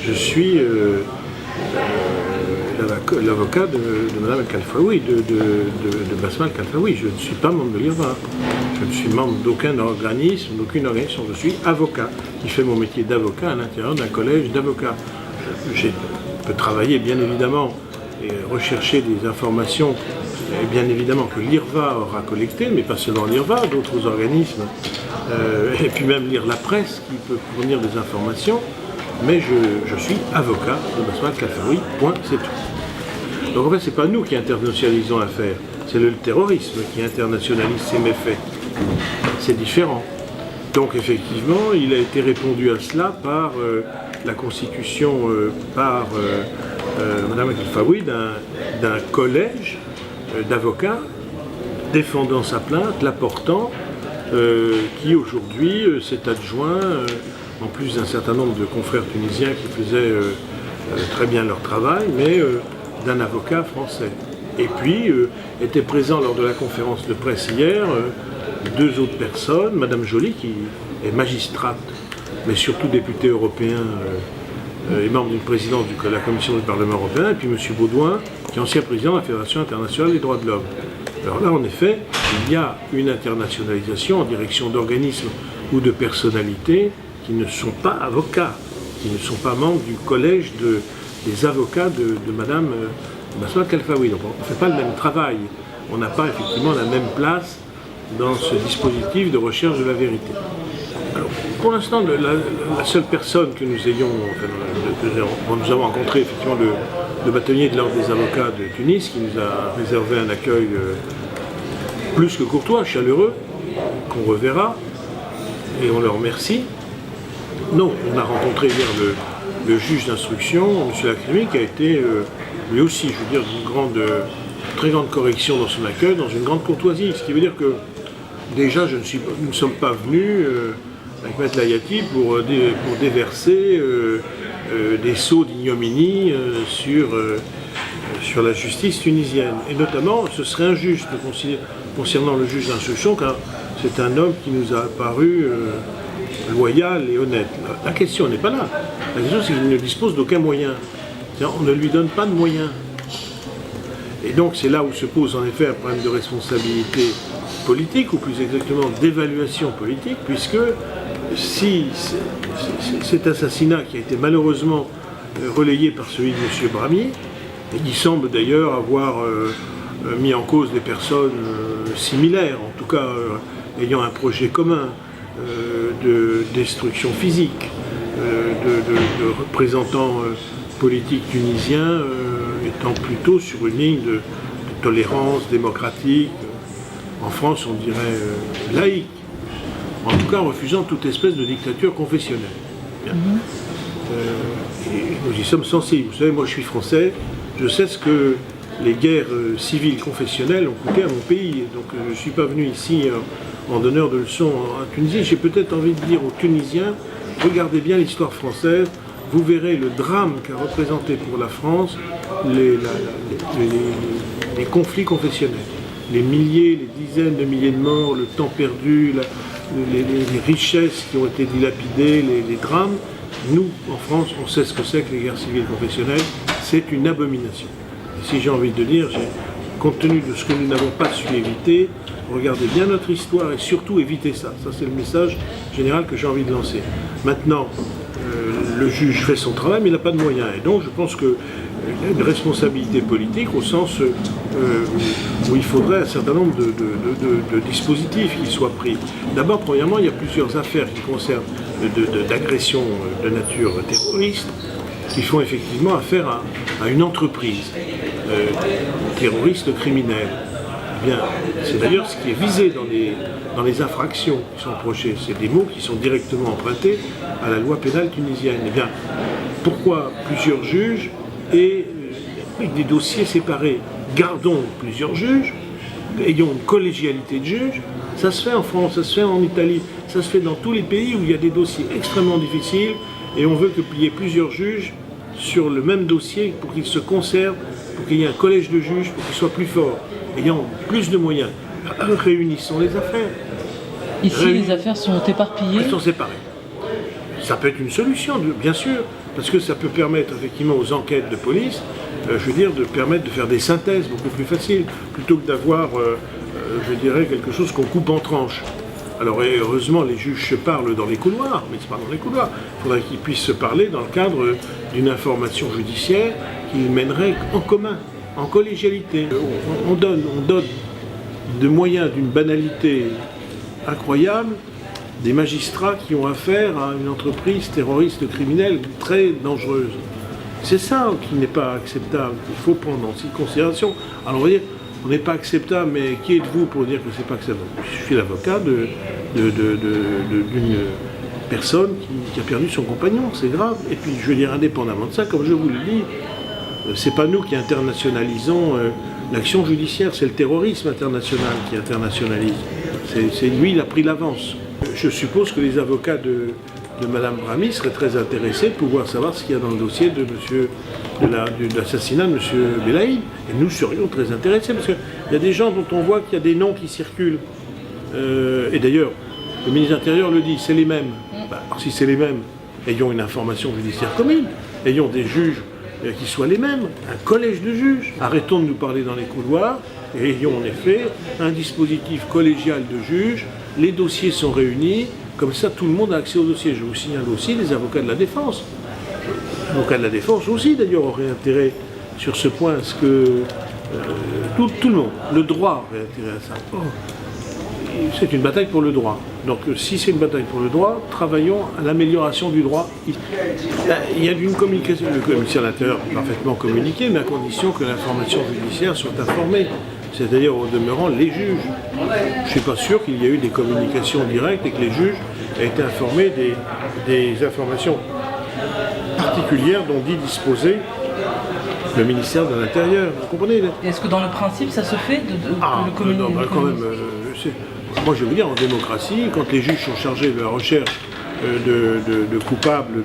je suis l'avocat de Mme El-Khalfaoui, de Basma El-Khalfaoui. Je ne suis pas membre de l'IRVA. Je ne suis membre d'aucun organisme, d'aucune organisation. Je suis avocat qui fait mon métier d'avocat à l'intérieur d'un collège d'avocats. Je peux travailler, bien évidemment, et rechercher des informations, et bien évidemment, que l'IRVA aura collectées, mais pas seulement l'IRVA, d'autres organismes, et puis même lire la presse qui peut fournir des informations. Mais je suis avocat de Basma El-Khalfaoui, point, c'est tout. Donc en fait, ce n'est pas nous qui internationalisons l'affaire, c'est le terrorisme qui internationalise ces méfaits. C'est différent. Donc effectivement, il a été répondu à cela par la constitution par Mme El-Khalfaoui d'un collège d'avocats défendant sa plainte, la portant, qui aujourd'hui s'est adjoint, en plus d'un certain nombre de confrères tunisiens qui faisaient très bien leur travail, mais d'un avocat français. Et puis étaient présents lors de la conférence de presse hier deux autres personnes, Madame Joly qui est magistrate, mais surtout député européen et membre d'une présidence de la Commission du Parlement européen, et puis M. Baudouin, qui est ancien président de la Fédération internationale des droits de l'homme. Alors là, en effet, il y a une internationalisation en direction d'organismes ou de personnalités qui ne sont pas avocats, qui ne sont pas membres du collège des avocats de Mme Basma El-Khalfaoui. Donc on ne fait pas le même travail, on n'a pas effectivement la même place dans ce dispositif de recherche de la vérité. Alors, pour l'instant, la seule personne que nous ayons, nous avons rencontré effectivement le bâtonnier de l'ordre des avocats de Tunis, qui nous a réservé un accueil plus que courtois, chaleureux, qu'on reverra, et on le remercie. Non, on a rencontré hier le juge d'instruction, M. Lacrimi, qui a été lui aussi, je veux dire, d'une très grande correction dans son accueil, dans une grande courtoisie. Ce qui veut dire que déjà, nous ne sommes pas venus avec M. Layati pour déverser des sauts d'ignominie sur la justice tunisienne. Et notamment, ce serait injuste concernant le juge d'instruction, car c'est un homme qui nous a apparu loyal et honnête. La question n'est pas là. La question, c'est qu'il ne dispose d'aucun moyen. On ne lui donne pas de moyens. Et donc, c'est là où se pose en effet un problème de responsabilité politique, ou plus exactement d'évaluation politique, puisque si cet assassinat qui a été malheureusement relayé par celui de M. Brahmi, et qui semble d'ailleurs avoir mis en cause des personnes similaires, en tout cas ayant un projet commun de destruction physique, de représentants politiques tunisiens étant plutôt sur une ligne de tolérance démocratique, en France on dirait laïque, en tout cas refusant toute espèce de dictature confessionnelle. Et nous y sommes sensibles. Vous savez, moi je suis français, je sais ce que les guerres civiles confessionnelles ont coûté à mon pays, donc je ne suis pas venu ici en donneur de leçons à Tunisie. J'ai peut-être envie de dire aux Tunisiens, regardez bien l'histoire française, vous verrez le drame qu'a représenté pour la France les conflits confessionnels. Les milliers, les dizaines de milliers de morts, le temps perdu, les richesses qui ont été dilapidées, les drames. Nous, en France, on sait ce que c'est que les guerres civiles confessionnelles, c'est une abomination. Et si j'ai envie de dire, compte tenu de ce que nous n'avons pas su éviter, regardez bien notre histoire et surtout évitez ça. Ça, c'est le message général que j'ai envie de lancer. Maintenant, le juge fait son travail, mais il n'a pas de moyens. Et donc, je pense qu'il y a une responsabilité politique au sens où il faudrait un certain nombre de dispositifs qui soient pris. D'abord, premièrement, il y a plusieurs affaires qui concernent d'agressions de nature terroriste qui font effectivement affaire à une entreprise terroriste criminelle. Eh bien, c'est d'ailleurs ce qui est visé dans les infractions qui sont reprochées. C'est des mots qui sont directement empruntés à la loi pénale tunisienne. Eh bien, pourquoi plusieurs juges et avec des dossiers séparés? Gardons plusieurs juges, ayons une collégialité de juges. Ça se fait en France, ça se fait en Italie, ça se fait dans tous les pays où il y a des dossiers extrêmement difficiles et on veut qu'il y ait plusieurs juges sur le même dossier pour qu'ils se conservent, pour qu'il y ait un collège de juges, pour qu'ils soient plus forts, ayant plus de moyens. Réunissons les affaires. Ici, les affaires sont éparpillées. Elles sont séparées. Ça peut être une solution, bien sûr, parce que ça peut permettre effectivement aux enquêtes de police, de permettre de faire des synthèses beaucoup plus faciles, plutôt que d'avoir, quelque chose qu'on coupe en tranches. Alors heureusement, les juges se parlent dans les couloirs, mais c'est pas dans les couloirs. Il faudrait qu'ils puissent se parler dans le cadre d'une information judiciaire qu'ils mèneraient en commun, en collégialité. On donne de moyens d'une banalité incroyable des magistrats qui ont affaire à une entreprise terroriste criminelle très dangereuse. C'est ça qui n'est pas acceptable, il faut prendre en considération. Alors on va dire, on n'est pas acceptable, mais qui êtes-vous pour dire que c'est pas acceptable? Je suis l'avocat d'une personne qui a perdu son compagnon, c'est grave. Et puis je veux dire, indépendamment de ça, comme je vous le dis, c'est pas nous qui internationalisons l'action judiciaire, c'est le terrorisme international qui internationalise. C'est lui, il a pris l'avance. Je suppose que les avocats de Mme Brahmi seraient très intéressés pour pouvoir savoir ce qu'il y a dans le dossier de l'assassinat de M. Belaïd. Et nous serions très intéressés, parce qu'il y a des gens dont on voit qu'il y a des noms qui circulent. Et d'ailleurs, le ministre de l'Intérieur le dit, c'est les mêmes. Alors si c'est les mêmes, ayons une information judiciaire commune, ayons des juges qui soient les mêmes, un collège de juges. Arrêtons de nous parler dans les couloirs, et ayons en effet un dispositif collégial de juges, les dossiers sont réunis, comme ça tout le monde a accès au dossier. Je vous signale aussi les avocats de la défense. Les avocats de la défense aussi d'ailleurs auraient intérêt sur ce point, à ce que tout le monde, le droit aurait intérêt à ça. C'est une bataille pour le droit. Donc si c'est une bataille pour le droit, travaillons à l'amélioration du droit. Il y a une communication, le commissaire de l'Intérieur peut parfaitement communiquer, mais à condition que l'information judiciaire soit informée. C'est-à-dire au demeurant les juges. Je ne suis pas sûr qu'il y ait eu des communications directes et que les juges aient été informés des informations particulières dont dit disposer le ministère de l'Intérieur. Vous comprenez? Est-ce que dans le principe ça se fait de communiquer? Quand même, moi je vais vous dire, en démocratie, quand les juges sont chargés de la recherche de coupables,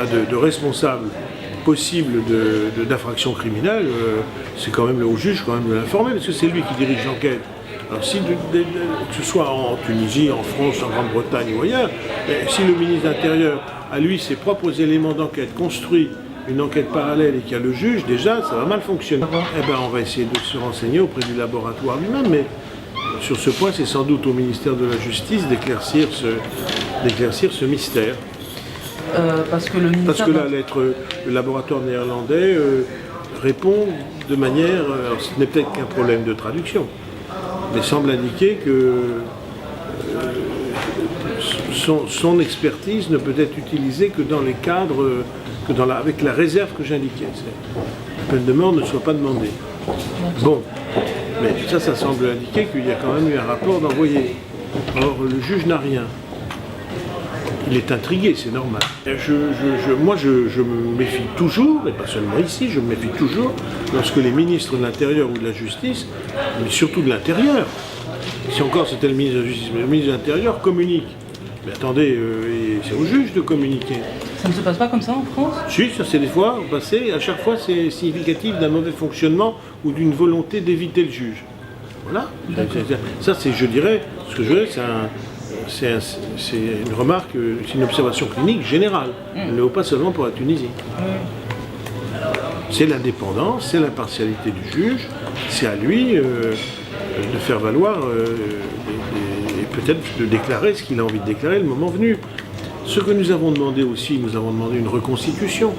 de responsables possible d'infraction criminelle, c'est quand même au juge quand même de l'informer, parce que c'est lui qui dirige l'enquête. Alors si, que ce soit en Tunisie, en France, en Grande-Bretagne ou ailleurs, si le ministre de l'Intérieur a lui ses propres éléments d'enquête, construit une enquête parallèle et qu'il y a le juge, déjà ça va mal fonctionner. Eh bien on va essayer de se renseigner auprès du laboratoire lui-même, mais sur ce point c'est sans doute au ministère de la Justice d'éclaircir ce mystère. Parce que la lettre, le laboratoire néerlandais répond de manière, alors ce n'est peut-être qu'un problème de traduction, mais semble indiquer que son expertise ne peut être utilisée que dans les cadres, avec la réserve que j'indiquais. La peine de mort ne soit pas demandée. Bon, mais ça semble indiquer qu'il y a quand même eu un rapport d'envoyé. Or, le juge n'a rien. Il est intrigué, c'est normal. Moi, je me méfie toujours, et pas seulement ici, je me méfie toujours, lorsque les ministres de l'Intérieur ou de la Justice, mais surtout de l'Intérieur, si encore c'était le ministre de la Justice, mais le ministre de l'Intérieur communique. Mais attendez, c'est au juge de communiquer. Ça ne se passe pas comme ça en France? Si, ça c'est des fois passé, à chaque fois c'est significatif d'un mauvais fonctionnement ou d'une volonté d'éviter le juge. Voilà. Ça c'est, je dirais, ce que je dirais, c'est une remarque, c'est une observation clinique générale. Elle ne vaut pas seulement pour la Tunisie. C'est l'indépendance, c'est l'impartialité du juge, c'est à lui de faire valoir et peut-être de déclarer ce qu'il a envie de déclarer le moment venu. Ce que nous avons demandé aussi, nous avons demandé une reconstitution.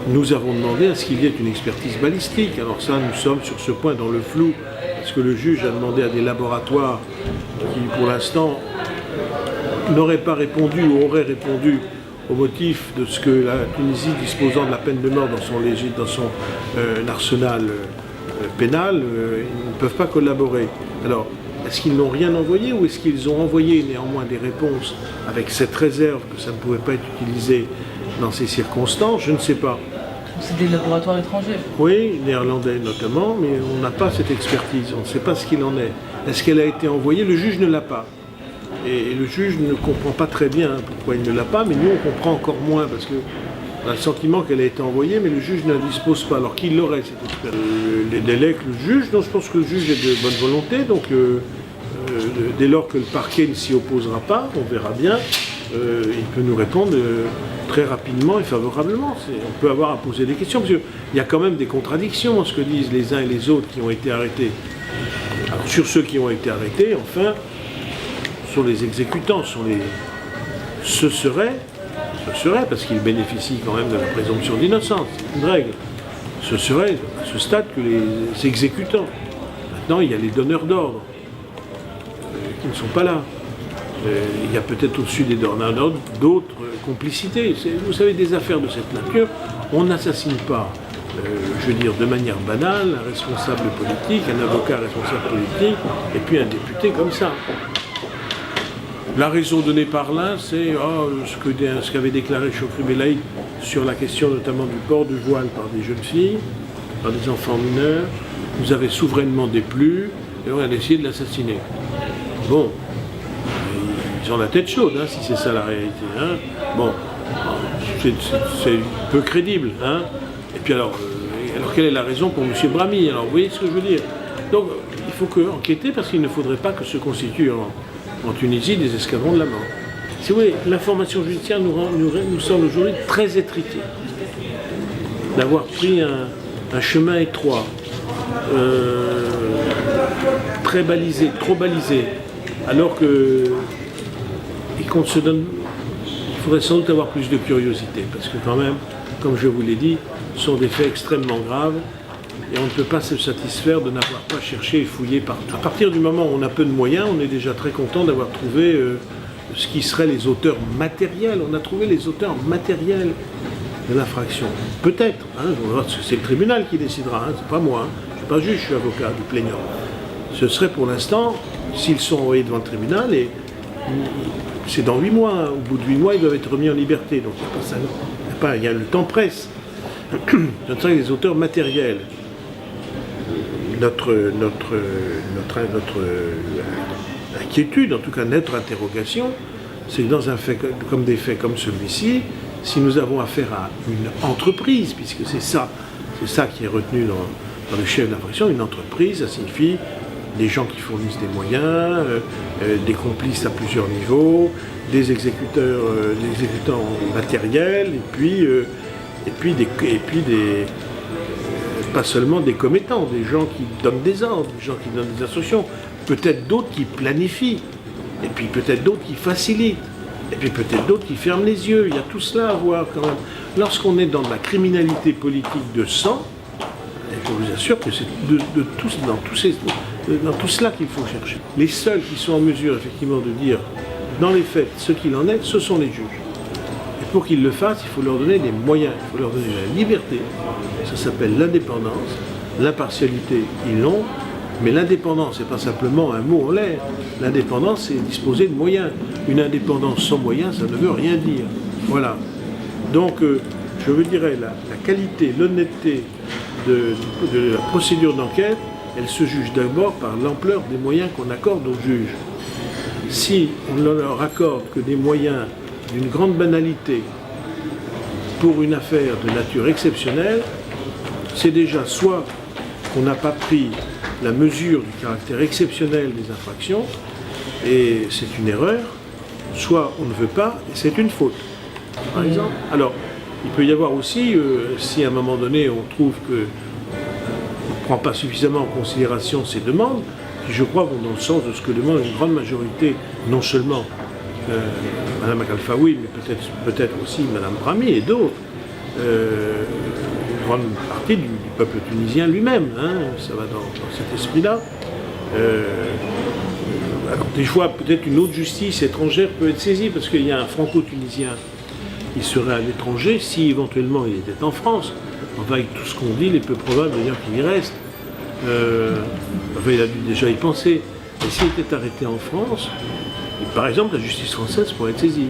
Nous avons demandé à ce qu'il y ait une expertise balistique. Alors ça, nous sommes sur ce point dans le flou, parce que le juge a demandé à des laboratoires qui, pour l'instant, n'auraient pas répondu ou auraient répondu au motif de ce que la Tunisie, disposant de la peine de mort dans son arsenal pénal, ils ne peuvent pas collaborer. Alors, est-ce qu'ils n'ont rien envoyé ou est-ce qu'ils ont envoyé néanmoins des réponses avec cette réserve que ça ne pouvait pas être utilisé dans ces circonstances? Je ne sais pas. C'est des laboratoires étrangers? Oui, néerlandais notamment, mais on n'a pas cette expertise, on ne sait pas ce qu'il en est. Est-ce qu'elle a été envoyée? Le juge ne l'a pas. Et le juge ne comprend pas très bien pourquoi il ne l'a pas, mais nous on comprend encore moins, parce qu'on a le sentiment qu'elle a été envoyée, mais le juge ne la dispose pas. Alors qu'il l'aurait, cette expertise? Les délais que le juge, donc je pense que le juge est de bonne volonté, donc dès lors que le parquet ne s'y opposera pas, on verra bien, il peut nous répondre très rapidement et favorablement. On peut avoir à poser des questions, parce qu'il y a quand même des contradictions dans ce que disent les uns et les autres qui ont été arrêtés. Alors, sur ceux qui ont été arrêtés, enfin, sont les exécutants, ce serait, parce qu'ils bénéficient quand même de la présomption d'innocence, c'est une règle, ce serait à ce stade que les exécutants. Maintenant, il y a les donneurs d'ordre qui ne sont pas là. Il y a peut-être au-dessus des donneurs d'ordre d'autres complicités. Vous savez, des affaires de cette nature, on n'assassine pas, je veux dire, de manière banale, un responsable politique, un avocat responsable politique, et puis un député comme ça. La raison donnée par l'un, c'est ce qu'avait déclaré Chokri Belaïd sur la question notamment du port du voile par des jeunes filles, par des enfants mineurs, nous avait souverainement déplu, et on a décidé de l'assassiner. Bon, ils ont la tête chaude, hein, si c'est ça la réalité. Hein. Bon, c'est peu crédible. Hein. Et puis alors quelle est la raison pour M. Brahmi? Alors vous voyez ce que je veux dire. Donc il faut enquêter, parce qu'il ne faudrait pas que se constituent en Tunisie des escadrons de la mort. Si vous voulez, l'information judiciaire nous semble aujourd'hui très étriquée. D'avoir pris un chemin étroit, très balisé, trop balisé, alors qu'on se donne, il faudrait sans doute avoir plus de curiosité, parce que quand même, comme je vous l'ai dit, ce sont des faits extrêmement graves, et on ne peut pas se satisfaire de n'avoir pas cherché et fouillé partout. À partir du moment où on a peu de moyens, on est déjà très content d'avoir trouvé ce qui seraient les auteurs matériels. On a trouvé les auteurs matériels de l'infraction. Peut-être, hein, c'est le tribunal qui décidera, hein, c'est pas moi, hein, je ne suis pas juge, je suis avocat du plaignant. Ce serait pour l'instant, s'ils sont envoyés devant le tribunal, et c'est dans 8 mois, hein, au bout de 8 mois, ils doivent être remis en liberté, donc il y a le temps presse. Ce serait les auteurs matériels. Notre inquiétude, en tout cas notre interrogation, c'est que dans un fait comme des faits comme celui-ci, si nous avons affaire à une entreprise, puisque c'est ça qui est retenu dans le chef d'infraction, une entreprise, ça signifie des gens qui fournissent des moyens, des complices à plusieurs niveaux, des exécutants matériels, et puis pas seulement des commettants, des gens qui donnent des ordres, des gens qui donnent des instructions, peut-être d'autres qui planifient, et puis peut-être d'autres qui facilitent, et puis peut-être d'autres qui ferment les yeux. Il y a tout cela à voir quand même. Lorsqu'on est dans de la criminalité politique de sang, je vous assure que c'est dans tout cela qu'il faut chercher. Les seuls qui sont en mesure effectivement de dire dans les faits ce qu'il en est, ce sont les juges. Et pour qu'ils le fassent, il faut leur donner des moyens, il faut leur donner la liberté. Ça s'appelle l'indépendance. L'impartialité, ils l'ont. Mais l'indépendance, c'est pas simplement un mot en l'air. L'indépendance, c'est disposer de moyens. Une indépendance sans moyens, ça ne veut rien dire. Voilà. Donc, je veux dire, la qualité, l'honnêteté de la procédure d'enquête, elle se juge d'abord par l'ampleur des moyens qu'on accorde aux juges. Si on ne leur accorde que des moyens d'une grande banalité pour une affaire de nature exceptionnelle, c'est déjà soit qu'on n'a pas pris la mesure du caractère exceptionnel des infractions, et c'est une erreur, soit on ne veut pas, et c'est une faute, par exemple. Alors, il peut y avoir aussi, si à un moment donné on trouve qu'on ne prend pas suffisamment en considération ces demandes, qui je crois vont dans le sens de ce que demande une grande majorité, non seulement Mme Khalfaoui, mais peut-être aussi Mme Brahmi et d'autres, une grande partie du peuple tunisien lui-même, hein, ça va dans cet esprit-là. Alors des fois, peut-être une autre justice étrangère peut être saisie, parce qu'il y a un franco-tunisien qui serait à l'étranger, si éventuellement il était en France. Enfin, avec tout ce qu'on dit, il est peu probable d'ailleurs qu'il y reste. Enfin, il a dû déjà y penser. Et s'il était arrêté en France, par exemple, la justice française pourrait être saisie.